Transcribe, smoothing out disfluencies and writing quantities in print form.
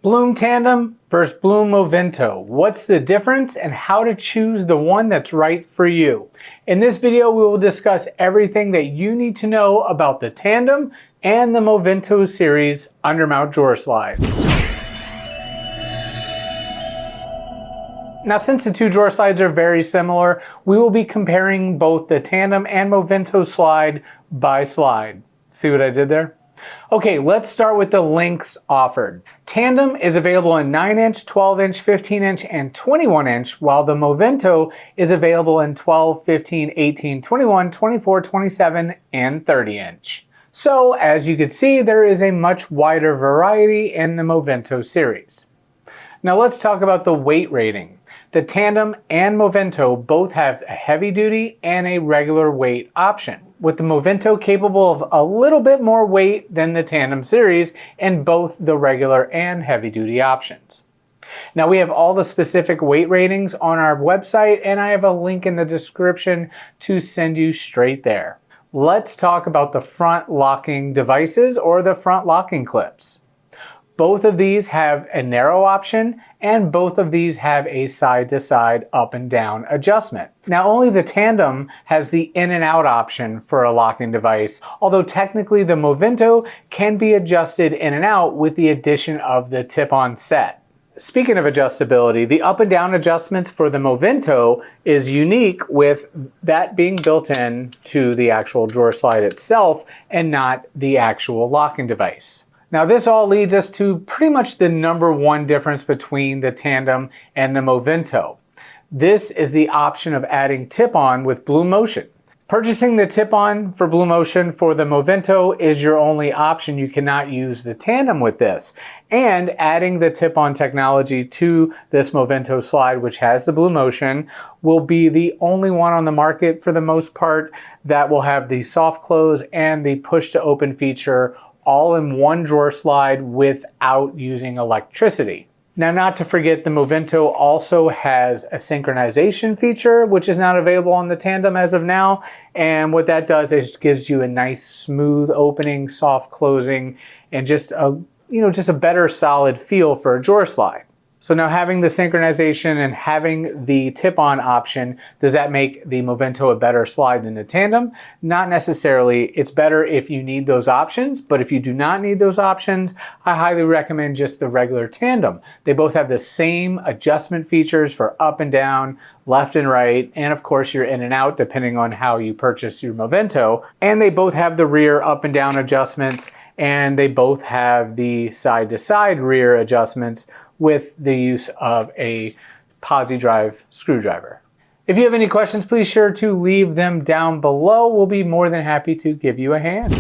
Blum Tandem versus Blumotion. What's the difference and how to choose the one that's right for you? In this video, we will discuss everything that you need to know about the Tandem and the Movento series undermount drawer slides. Now, since the two drawer slides are very similar, we will be comparing both the Tandem and Movento slide by slide. See what I did there? Okay, let's start with the lengths offered. Tandem is available in 9-inch, 12-inch, 15-inch, and 21-inch, while the Movento is available in 12, 15, 18, 21, 24, 27, and 30-inch. So, as you can see, there is a much wider variety in the Movento series. Now let's talk about the weight rating. The Tandem and Movento both have a heavy duty and a regular weight option, with the Movento capable of a little bit more weight than the Tandem series in both the regular and heavy duty options. Now we have all the specific weight ratings on our website, and I have a link in the description to send you straight there. Let's talk about the front locking devices or the front locking clips. Both of these have a narrow option, and both of these have a side-to-side up and down adjustment. Now, only the Tandem has the in and out option for a locking device, although technically the Movento can be adjusted in and out with the addition of the tip-on set. Speaking of adjustability, the up and down adjustments for the Movento is unique, with that being built in to the actual drawer slide itself and not the actual locking device. Now this all leads us to pretty much the number one difference between the Tandem and the Movento. This is the option of adding tip-on with Blumotion. Purchasing the tip-on for Blumotion for the Movento is your only option. You cannot use the Tandem with this. And adding the tip-on technology to this Movento slide, which has the Blumotion, will be the only one on the market for the most part that will have the soft close and the push to open feature all in one drawer slide without using electricity. Now, not to forget, the Movento also has a synchronization feature, which is not available on the Tandem as of now. And what that does is gives you a nice smooth opening, soft closing, and just a better solid feel for a drawer slide. So now, having the synchronization and having the tip-on option, does that make the Movento a better slide than the Tandem? Not necessarily. It's better if you need those options, but if you do not need those options, I highly recommend just the regular Tandem. They both have the same adjustment features for up and down, left and right, and of course your in and out depending on how you purchase your Movento. And they both have the rear up and down adjustments, and they both have the side-to-side rear adjustments with the use of a posi drive screwdriver. If you have any questions, please sure to leave them down below. We'll be more than happy to give you a hand.